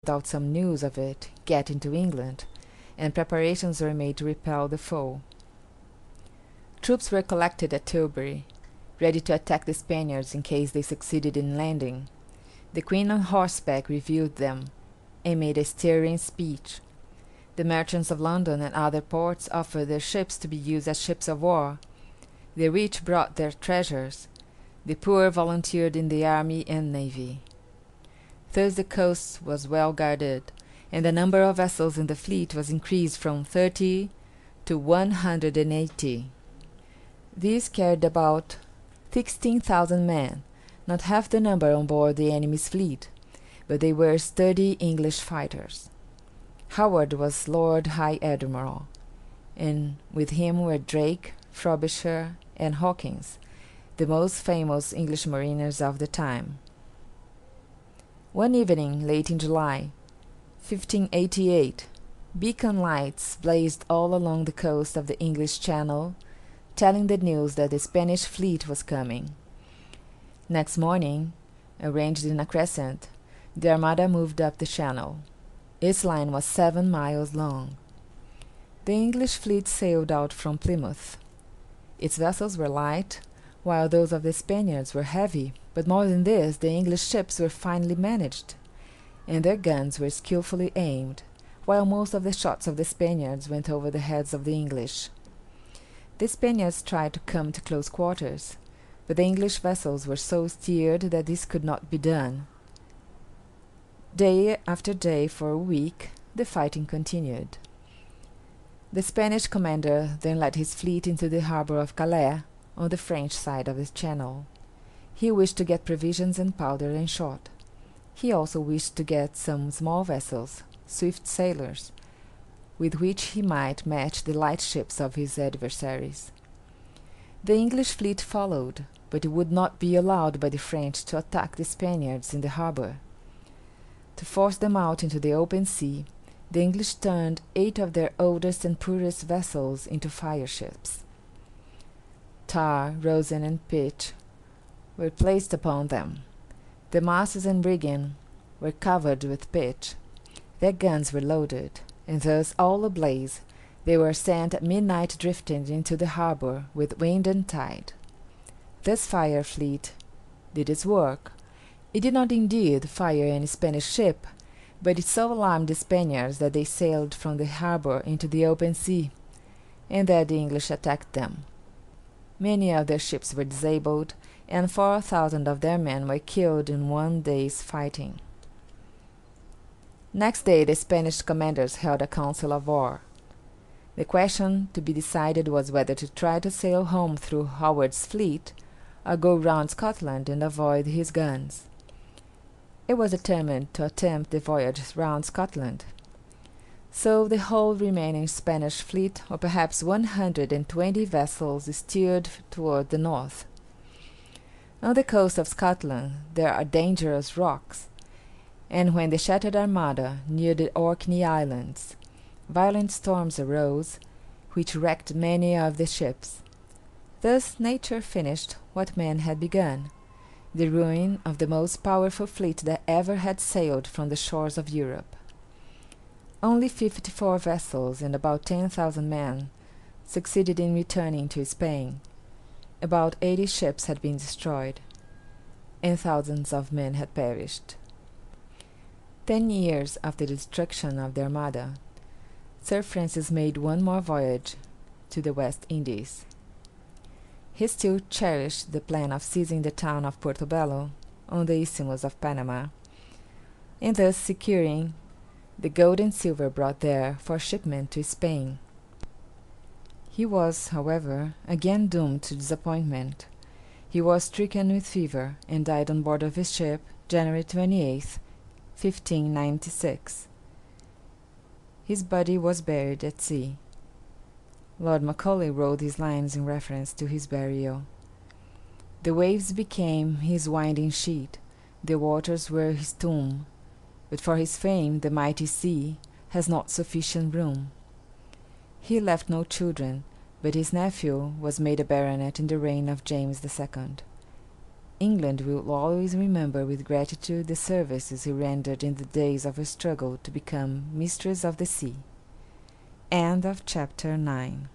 without some news of it, get into England, and preparations were made to repel the foe. Troops were collected at Tilbury, ready to attack the Spaniards in case they succeeded in landing. The Queen on horseback reviewed them, and made a stirring speech. The merchants of London and other ports offered their ships to be used as ships of war. The rich brought their treasures. The poor volunteered in the army and navy. Thus the coast was well guarded, and the number of vessels in the fleet was increased from 30 to 180. These carried about 16,000 men, not half the number on board the enemy's fleet, but they were sturdy English fighters. Howard was Lord High Admiral, and with him were Drake, Frobisher, and Hawkins, the most famous English mariners of the time. One evening, late in July, 1588, beacon lights blazed all along the coast of the English Channel, telling the news that the Spanish fleet was coming. Next morning, arranged in a crescent, the Armada moved up the Channel. Its line was 7 miles long. The English fleet sailed out from Plymouth. Its vessels were light, while those of the Spaniards were heavy, but more than this, the English ships were finely managed, and their guns were skillfully aimed, while most of the shots of the Spaniards went over the heads of the English. The Spaniards tried to come to close quarters, but the English vessels were so steered that this could not be done. Day after day for a week the fighting continued. The Spanish commander then led his fleet into the harbor of Calais, on the French side of the Channel. He wished to get provisions and powder and shot. He also wished to get some small vessels, swift sailers, with which he might match the light ships of his adversaries. The English fleet followed, but it would not be allowed by the French to attack the Spaniards in the harbor. To force them out into the open sea, the English turned 8 of their oldest and poorest vessels into fireships. Tar, rosin, and pitch were placed upon them. The masts and rigging were covered with pitch. Their guns were loaded, and thus all ablaze, they were sent at midnight drifting into the harbor with wind and tide. This fire fleet did its work. It did not indeed fire any Spanish ship, but it so alarmed the Spaniards that they sailed from the harbor into the open sea, and there the English attacked them. Many of their ships were disabled, and 4,000 of their men were killed in one day's fighting. Next day the Spanish commanders held a council of war. The question to be decided was whether to try to sail home through Howard's fleet, or go round Scotland and avoid his guns. It was determined to attempt the voyage round Scotland. So the whole remaining Spanish fleet, or perhaps 120 vessels, steered toward the north. On the coast of Scotland there are dangerous rocks, and when the shattered Armada neared the Orkney Islands, violent storms arose, which wrecked many of the ships. Thus nature finished what man had begun, the ruin of the most powerful fleet that ever had sailed from the shores of Europe. Only 54 vessels and about 10,000 men succeeded in returning to Spain. About 80 ships had been destroyed, and thousands of men had perished. 10 years after the destruction of the Armada, Sir Francis made one more voyage to the West Indies. He still cherished the plan of seizing the town of Portobello, on the Isthmus of Panama, and thus securing the gold and silver brought there for shipment to Spain. He was, however, again doomed to disappointment. He was stricken with fever, and died on board of his ship, January 28th, 1596. His body was buried at sea. Lord Macaulay wrote these lines in reference to his burial. The waves became his winding sheet, the waters were his tomb, but for his fame the mighty sea has not sufficient room. He left no children, but his nephew was made a baronet in the reign of James II. England will always remember with gratitude the services he rendered in the days of her struggle to become mistress of the sea. End of chapter 9.